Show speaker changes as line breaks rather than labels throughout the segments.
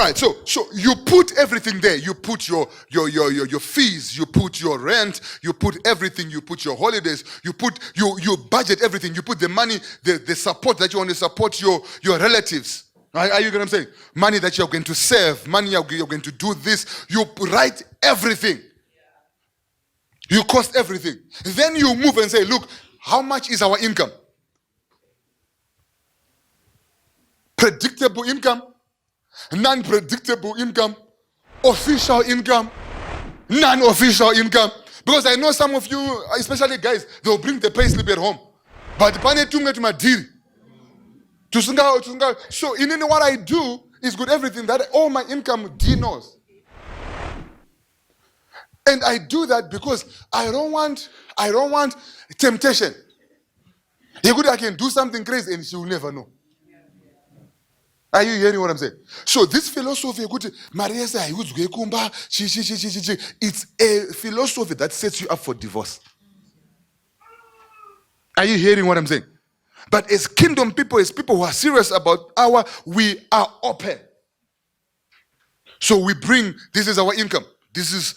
right, so you put everything there. You put your fees, you put your rent, you put everything, you put your holidays, you budget everything, you put the money, the support that you want to support your relatives. Are you getting what I'm saying? Money that you're going to save, money you're going to do this. You write everything. You cost everything. Then you move and say, look, how much is our income? Predictable income, non-predictable income, official income, non-official income. Because I know some of you, especially guys, they'll bring the pay slip at home. But so in what I do is good everything that all my income D knows. And I do that because I don't want temptation. I can do something crazy and she will never know. Are you hearing what I'm saying? So this philosophy, it's a philosophy that sets you up for divorce. Are you hearing what I'm saying? But as kingdom people, as people who are serious about we are open. So we bring, this is our income. This is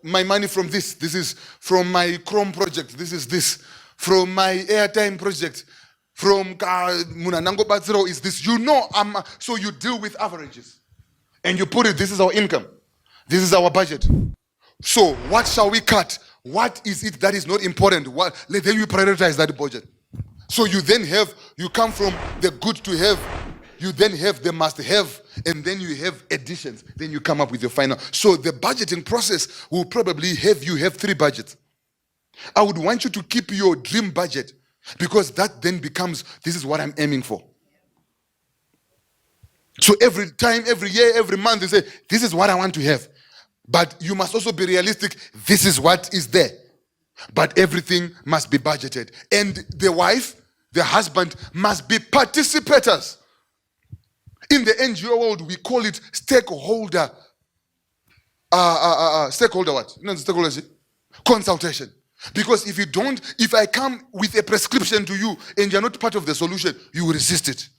my money from this. This is from my Chrome project. This is this. From my airtime project. From Munanango Batsiro is this. So you deal with averages. And you put it, this is our income. This is our budget. So what shall we cut? What is it that is not important? Then you prioritize that budget. So you come from the good to have, you then have the must have, and then you have additions. Then you come up with your final. So the budgeting process will probably have 3 budgets. I would want you to keep your dream budget, because that then becomes, this is what I'm aiming for. So every time, every year, every month, they say, this is what I want to have. But you must also be realistic. This is what is there. But everything must be budgeted. And the wife, the husband must be participators. In the NGO world, we call it stakeholder. Stakeholder what? No, stakeholder consultation. Because if I come with a prescription to you and you're not part of the solution, you will resist it.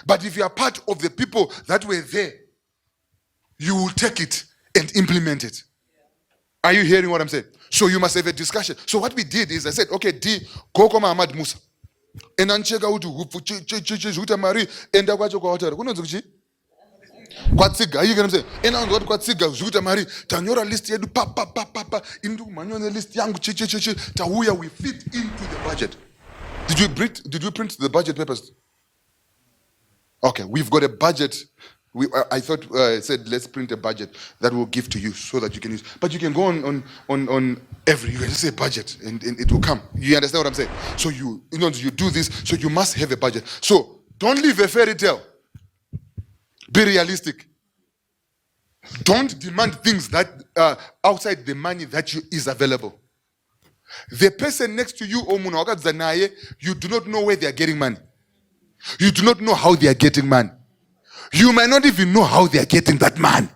But if you are part of the people that were there, you will take it and implement it. Are you hearing what I'm saying? So you must have a discussion. So what we did is I said, okay, D, go come Ahmad Musa. And then check out Mari and Kwatsiga, you get what I'm saying? And on what Kwatsiga, Zuta Mari, Tanyora list, papa, into Manuel list, young Tahuya, we fit into the budget. Did you print the budget papers? Okay, we've got a budget. I thought I said let's print a budget that we'll give to you so that you can use. But you can go on every. You can just say budget and it will come. You understand what I'm saying? So you do this. So you must have a budget. So don't live a fairy tale. Be realistic. Don't demand things that are outside the money that is available. The person next to you, you do not know where they are getting money. You do not know how they are getting money. You might not even know how they are getting that money.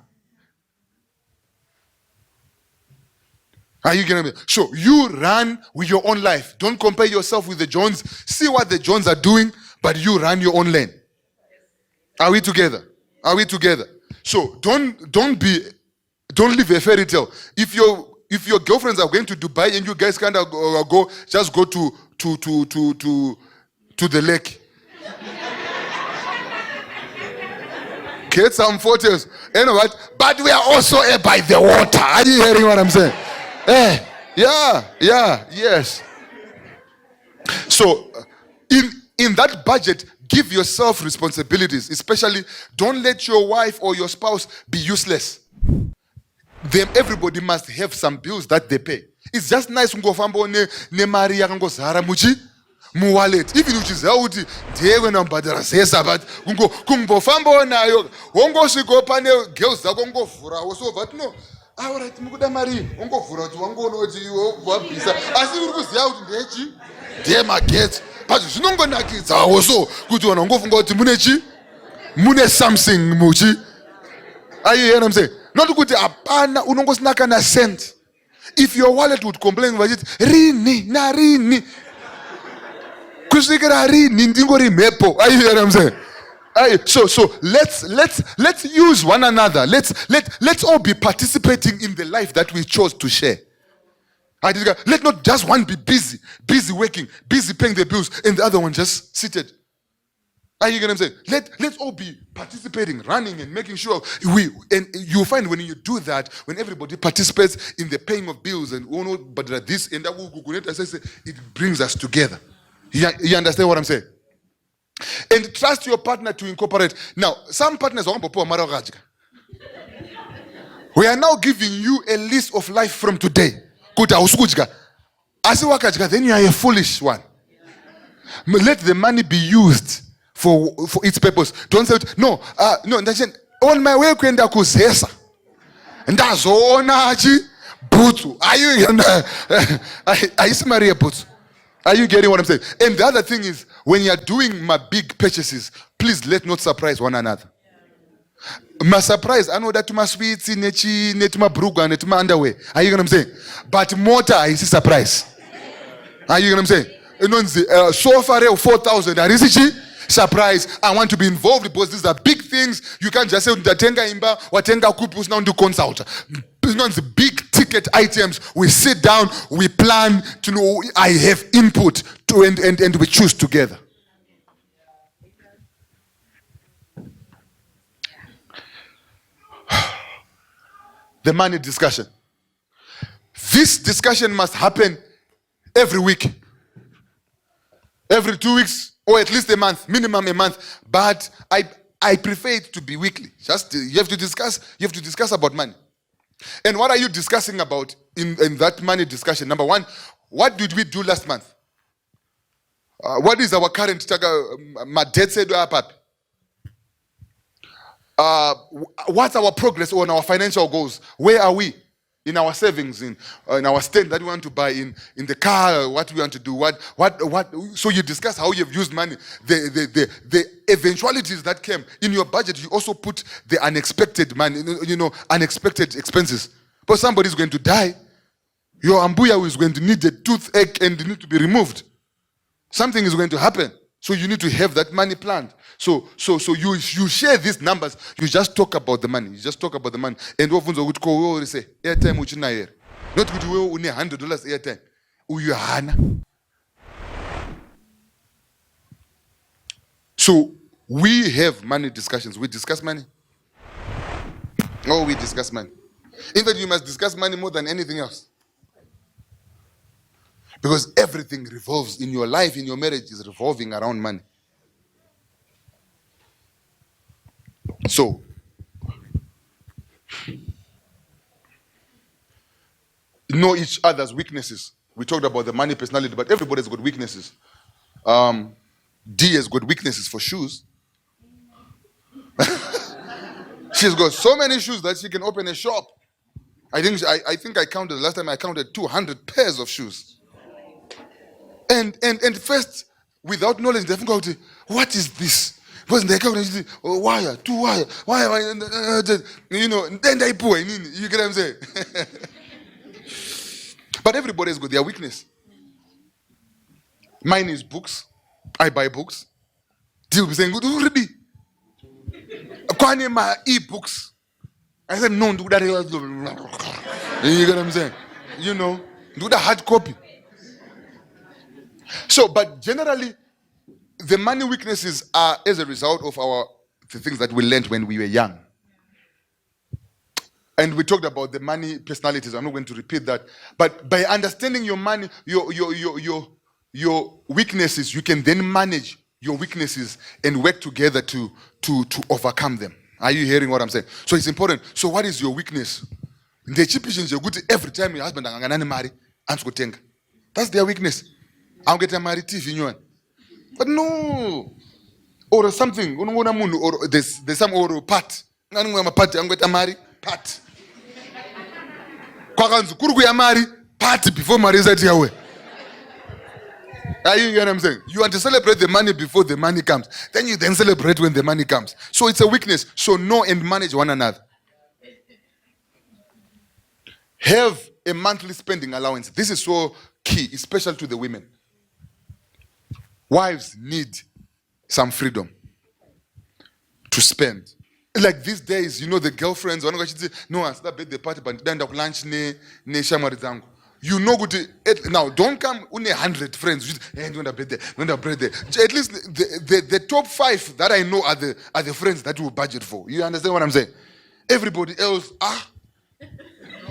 Are you getting me? So you run with your own life. Don't compare yourself with the Jones. See what the Jones are doing, but you run your own lane. Are we together? Are we together? So don't live a fairy tale. If your girlfriends are going to Dubai and you guys can't go, just go to the lake. Get some photos. You know what? But we are also by the water. Are you hearing what I'm saying? Yes. So in that budget, give yourself responsibilities. Especially, don't let your wife or your spouse be useless. Everybody must have some bills that they pay. It's just nice to go ne Maria go Zara muchi mu wallet. Even which is how they when I'm badara says about kungo fambo na yo wongo siko pane girls za kongo fura so but no. All right, mukuda mari wongo fura tu wango no ti wa bisa. Asi uri kuziya kuti ndechi de market. But zvinongo nakidza also kuti wana ngofunga kuti mune something muchi. Are you hearing what I'm saying? Not kuti apana unongosnaka na cent. If your wallet would complain about it, rini kusvikira rini ndingori mhepo. Are you hearing what I'm saying? So let's use one another. Let's all be participating in the life that we chose to share. Let not just one be busy working, busy paying the bills, and the other one just seated. Are you getting what I'm saying? Let's all be participating, running, and making sure and you'll find when you do that, when everybody participates in the paying of bills and but this and that, it brings us together. You understand what I'm saying? And trust your partner to incorporate. Now, some partners want to. We are now giving you a list of life from today. Then you are a foolish one. Let the money be used for its purpose. Don't say no. On my way kwenda kuzesa ndazoona butsu. Are you getting what I'm saying? And the other thing is, when you are doing my big purchases, please let not surprise one another. My surprise, I know that my sweets, net my bruga, net my underwear. Are you gonna say? But motor is a surprise. Are you gonna say? So far 4,000. Are you surprise? I want to be involved because these are big things. You can't just say Datenga imba, watenga kupus now to consult. The big ticket items. We sit down, we plan to know. I have input to and we choose together. The money discussion. This discussion must happen every week, every 2 weeks, or at least a month, minimum a month. But I prefer it to be weekly. Just you have to discuss about money. And what are you discussing about in that money discussion? Number one, what did we do last month? What is our current my debt said up? What's our progress on our financial goals? Where are we in our savings, in our state that we want to buy, in the car, what we want to do, what? So you discuss how you've used money, the eventualities that came in your budget. You also put the unexpected money, unexpected expenses. But somebody's going to die. Your ambuya is going to need a toothache and need to be removed. Something is going to happen. So you need to have that money planned. So you share these numbers. You just talk about the money. And often would call say airtime which na here. Not good we only $100 airtime. Uyahana. So we have money discussions. We discuss money. Oh, we discuss money. In fact, you must discuss money more than anything else. Because everything revolves in your life, in your marriage, is revolving around money. So, know each other's weaknesses. We talked about the money personality, but everybody's got weaknesses. D has got weaknesses for shoes. She's got so many shoes that she can open a shop. I think I counted last time. I counted 200 pairs of shoes. And first, without knowledge, they think about what is this? Because they come and wire, two wire, then they pour. You get what I'm saying? But everybody's got their weakness. Mine is books. I buy books. Deal with saying good already. Kwani my e-books. I said no, do that. You get what I'm saying? Do the hard copy. So, but generally, the money weaknesses are as a result of the things that we learned when we were young. And we talked about the money personalities. I'm not going to repeat that. But by understanding your money, your weaknesses, you can then manage your weaknesses and work together to overcome them. Are you hearing what I'm saying? So it's important. So what is your weakness? The cheapest you go to every time your husband and marry, that's their weakness. I'll get a married TV. But no. Or something. Or there's some or part. I'm going to marry part. Party before marriage at your way. Are you hearing what I'm saying? You want to celebrate the money before the money comes. Then you celebrate when the money comes. So it's a weakness. So know and manage one another. Have a monthly spending allowance. This is so key, especially to the women. Wives need some freedom. to spend. Like these days, the girlfriends, no, it's not birthday party, but then lunch ne shamari zangu. You know good. Now, don't come 100 friends. At least the top 5 that I know are the friends that will budget for. You understand what I'm saying? Everybody else,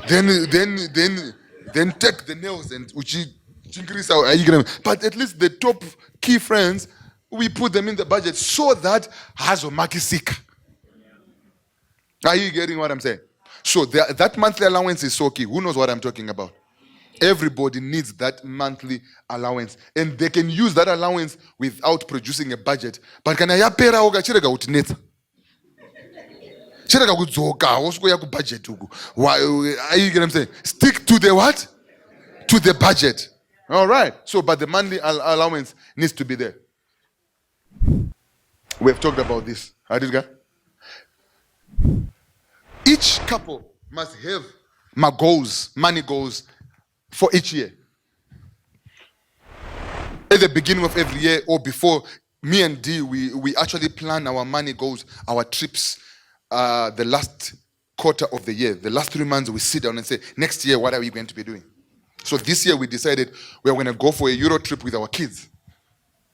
then take the nails and increase our. But at least the top key friends, we put them in the budget so that hazo makisika. Are you getting what I'm saying? So that monthly allowance is so key. Who knows what I'm talking about? Everybody needs that monthly allowance, and they can use that allowance without producing a budget. But can I pay oga chirega utineta? Chirega kudzoka wosko ya ku budget uku. Why are you getting what I'm saying? Stick to the what? To the budget. All right. So, but the monthly allowance needs to be there. We have talked about this. Adilga? Each couple must have money goals for each year. At the beginning of every year or before, me and Dee, we actually plan our money goals, our trips, the last quarter of the year. The last 3 months, we sit down and say, next year, what are we going to be doing? So this year, we decided we are going to go for a Euro trip with our kids.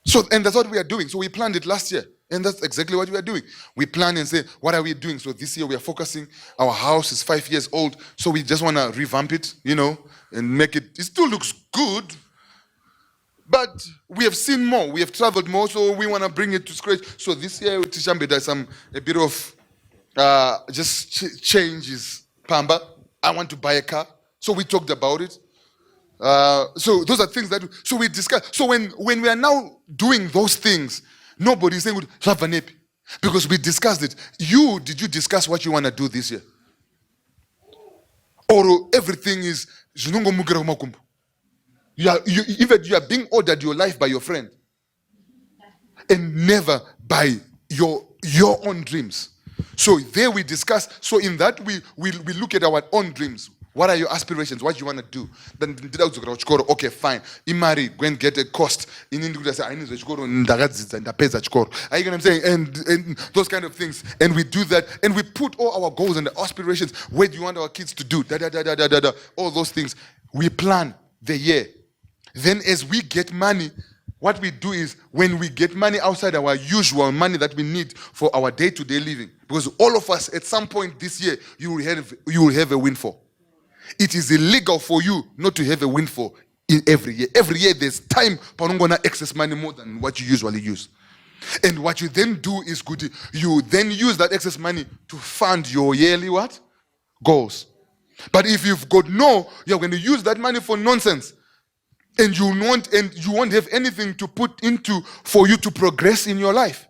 So, and that's what we are doing. So we planned it last year. And that's exactly what we are doing. We plan and say, what are we doing? So this year we are focusing. Our house is 5 years old. So we just want to revamp it, and make it. It still looks good. But we have seen more. We have traveled more. So we want to bring it to scratch. So this year, Tishambe, there's a bit of changes. Pamba, I want to buy a car. So we talked about it. So those are things that so we discuss. So when we are now doing those things, nobody is saying because we discussed it. Did you discuss what you want to do this year? Or everything is you are being ordered your life by your friend and never by your own dreams. So there we discuss. So in that we look at our own dreams. What are your aspirations? What you want to do? Then okay, fine. Imari, go and get a cost. In India, I need to go and are you get what I'm saying? And those kind of things. And we do that. And we put all our goals and the aspirations. Where do you want our kids to do? All those things. We plan the year. Then as we get money, what we do is when we get money outside our usual money that we need for our day-to-day living, because all of us at some point this year, you will have a windfall. It is illegal for you not to have a windfall in every year. Every year there's time for excess money more than what you usually use. And what you then do is good. You then use that excess money to fund your yearly what? Goals. But if you've got you're going to use that money for nonsense. And you won't have anything to put into for you to progress in your life.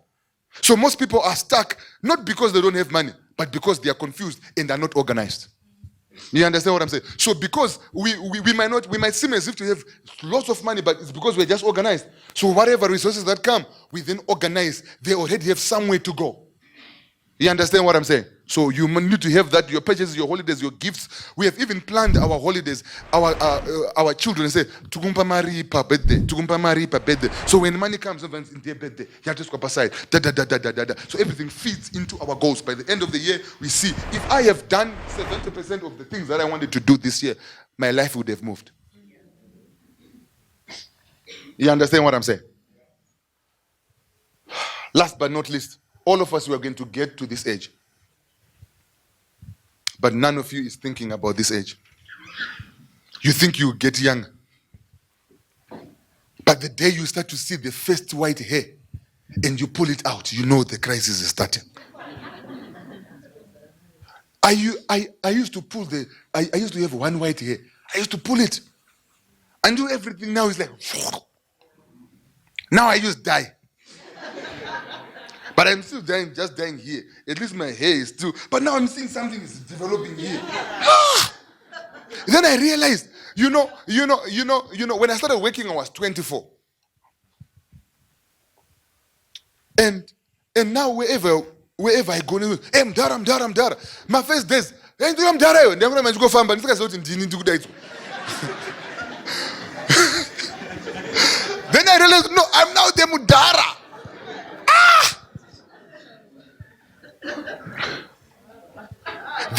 So most people are stuck, not because they don't have money, but because they are confused and are not organized. You understand what I'm saying? So because we might seem as if to have lots of money, but it's because we're just organized. So whatever resources that come, we then organize. They already have somewhere to go. You understand what I'm saying? So you need to have that, your purchases, your holidays, your gifts. We have even planned our holidays. Our children say, "Tugumpa mari pa birthday, tugumpa mari pa birthday." So when money comes over in their birthday, you have to go aside. So everything feeds into our goals. By the end of the year, we see if I have done 70% of the things that I wanted to do this year, my life would have moved. You understand what I'm saying? Last but not least, all of us were going to get to this age. But none of you is thinking about this age. You think you get young. But the day you start to see the first white hair and you pull it out, you know the crisis is starting. I used to pull I used to have one white hair. I used to pull it. And do everything now is like, now I use dye. But I'm still just dying here. At least my hair is still. But now I'm seeing something is developing here. Then I realized, when I started working, I was 24. And now wherever I go, I'm Dara. My first days, I'm Dara. Then I go farm, but then I realized, no, I'm now the Mudara.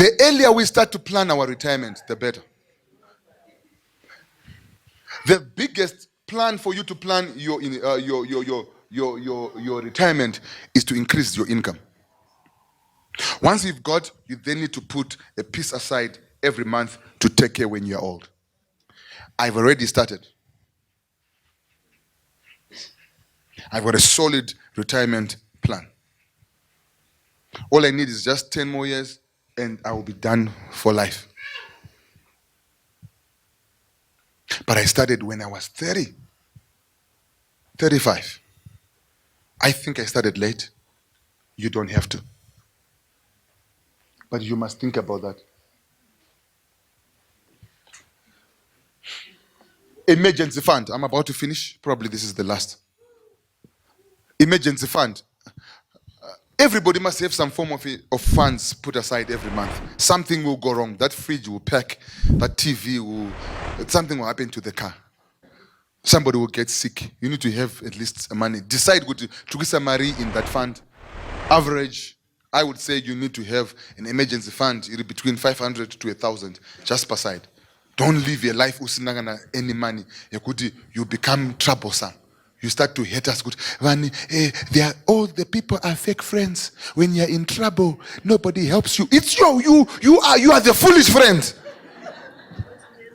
The earlier we start to plan our retirement, the better. The biggest plan for you to plan your retirement is to increase your income. Once you've got, you then need to put a piece aside every month to take care when you're old. I've already started. I've got a solid retirement plan. All I need is just 10 more years and I will be done for life. But I started when I was 30, 35. I think I started late. You don't have to. But you must think about that. Emergency fund. I'm about to finish. Probably this is the last. Emergency fund. Everybody must have some form of funds put aside every month. Something will go wrong. That fridge will pack. That TV will... Something will happen to the car. Somebody will get sick. You need to have at least money. Decide to get some money in that fund. Average, I would say you need to have an emergency fund between 500 to 1,000 just per side. Don't live your life without any money. You become troublesome. You start to hate us. All the people are fake friends. When you're in trouble, nobody helps you. It's you are the foolish friend.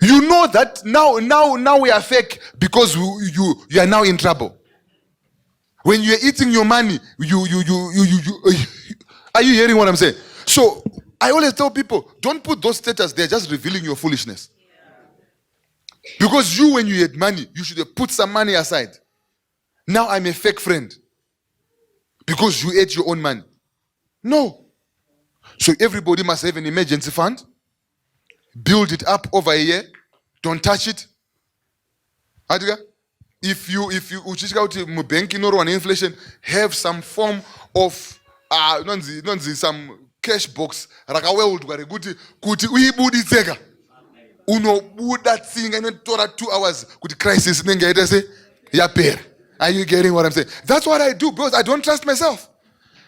You know that now we are fake because you are now in trouble. When you are eating your money, are you hearing what I'm saying? So I always tell people, don't put those status there, just revealing your foolishness. Because when you had money, you should have put some money aside. Now I'm a fake friend because you ate your own money. No. So everybody must have an emergency fund. Build it up over a year. Don't touch it. If you banking or on inflation, have some form of some cash box. That thing and 2 hours with crisis. Are you getting what I'm saying? That's what I do because I don't trust myself.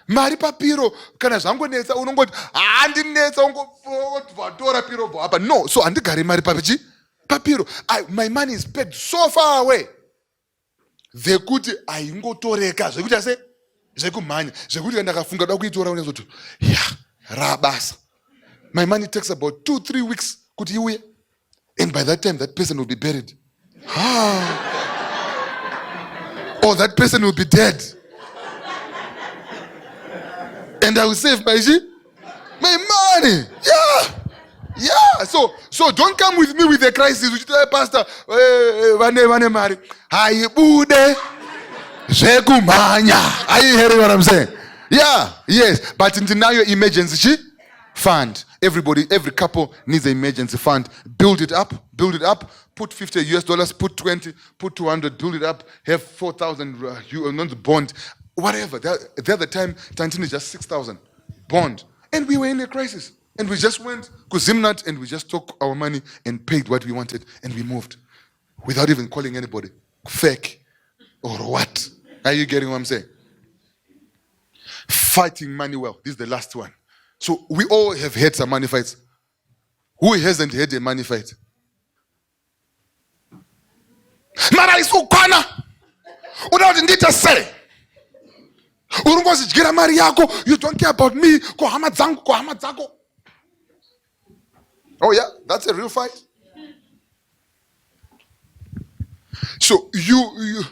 Mari papiro kana zvangonetsa unongoti handinetsa ungovatora piro apa. No, so andigari mari papiro. My money is paid so far away. Zvekuti aingotoreka zvekuti ase zvekumhanya zvekuti kana ndakafunga da kuitora unezoti rabasa. My money takes about 2-3 weeks kuti iuye. And by that time that person will be buried. Or that person will be dead. And I will save my money. Yeah. So don't come with me with a crisis. Which tell pastor, are you hearing what I'm saying? Yeah, yes. But until now your emergency fund. Everybody, every couple needs an emergency fund. Build it up. Put $50, put 20, put 200, build it up. Have 4,000 not bond, whatever. The other time, Tantini is just 6,000 bond, and we were in a crisis, and we just went to Zimnat and we just took our money and paid what we wanted, and we moved without even calling anybody fake or what. Are you getting what I'm saying? Fighting money well. This is the last one. So we all have had some money fights. Who hasn't had a money fight? Mara isukwana. Unaoti ndita say. Urungozichikira mari yako. You don't care about me. Kohama dzangu. Oh yeah, that's a real fight. So you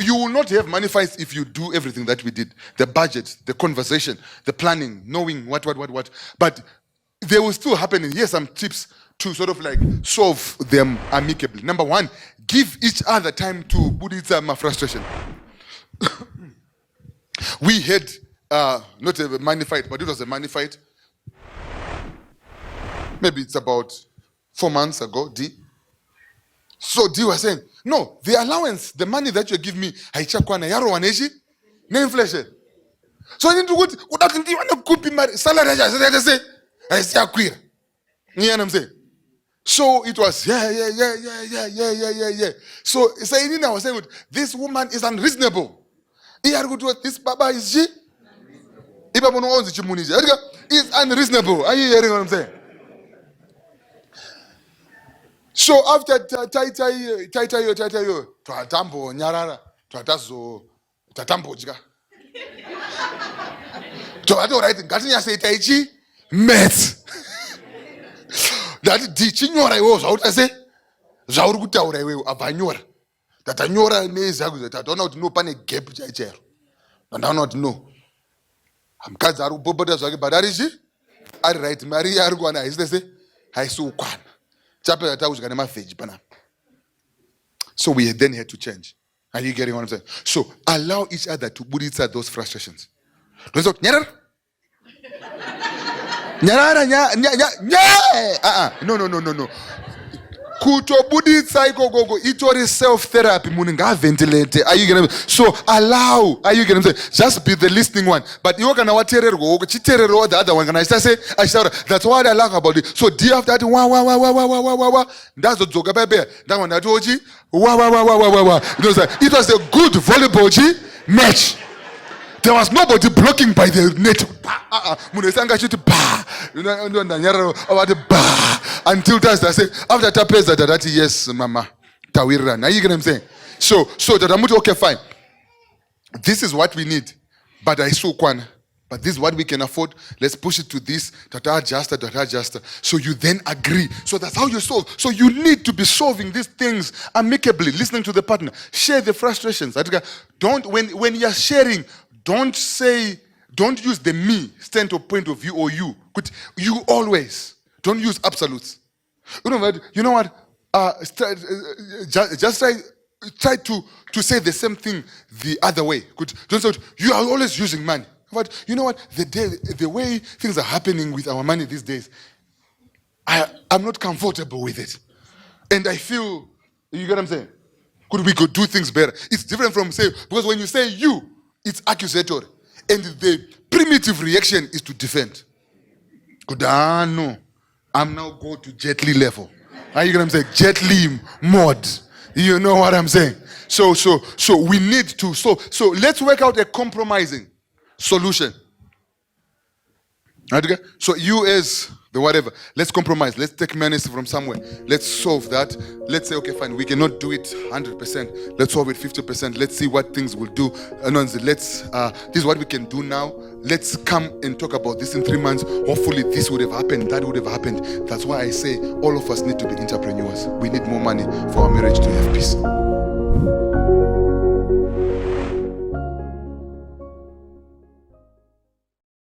will not have money fights if you do everything that we did. The budget, the conversation, the planning, knowing what. But they will still happen. And here's some tips to sort of like solve them amicably. Number one, give each other time to Buddhisa frustration. We had not a money fight, but it was a money fight. Maybe it's about 4 months ago, D. So D was saying, no, the allowance, the money that you give me, haichakwana yaro waneshi, no inflation. So I need to go to salary. I say, you know what I'm saying? So it was, yeah. So I was saying, this woman is unreasonable. This Baba is she? It's unreasonable. Are you hearing what I'm saying? So after taita yo, twatambo nyarara, twatazo, tatambojika. Twato right, ngatinya say taichi, met. That dichinyora iwo zvauta se, zvauri kutaura iwewe abvanyora. Tatanyora nezaku tataona kuti no pane gap chaichero. Tataona kuti no. Mukadzi ari kupopota zvake but ari right, mari ari kuwana haisite se, haisi kukwana. Chapter taudzwa nemavheji panapa. So we then had to change. Are you getting what I'm saying? So allow each other to buditsa those frustrations. Don't say, nyarara. No. Kuto buditsa iko itori self-therapy. Muninga ventilate. Are you getting? So allow. Are you getting? Just be the listening one. But you can go. Chiterero the other one. Can I say? That's what I like about it. So day after that, wah. That's the joke baby. That one I told you. Wah. It was a good volleyball match. There was nobody blocking by the net. Until that's I say after that place that yes, mama. Tawira. Now you get what I'm saying? So that I'm okay, fine. This is what we need. But I saw kwana. But this is what we can afford. Let's push it to this. That. So you then agree. So that's how you solve. So you need to be solving these things amicably, listening to the partner. Share the frustrations. Don't when you're sharing, don't use the me standpoint of view or you. You always. Don't use absolutes. You know what? Just try to say the same thing the other way. Don't say you are always using money. But you know what? The way things are happening with our money these days, I'm not comfortable with it. And I feel, you get what I'm saying? We could do things better. It's different from say, because when you say you, it's accusatory. And the primitive reaction is to defend. No. I'm now go to Jet Li level. Are you get what I'm saying? Jet Li mod. You know what I'm saying? So we need to, so let's work out a compromising solution. Okay? So you as the whatever, let's compromise. Let's take money from somewhere. Let's solve that. Let's say, okay, fine, we cannot do it 100%. Let's solve it 50%. Let's see what things will do. And this is what we can do now. Let's come and talk about this in 3 months. Hopefully this would have happened, that would have happened. That's why I say all of us need to be entrepreneurs. We need more money for our marriage to have peace.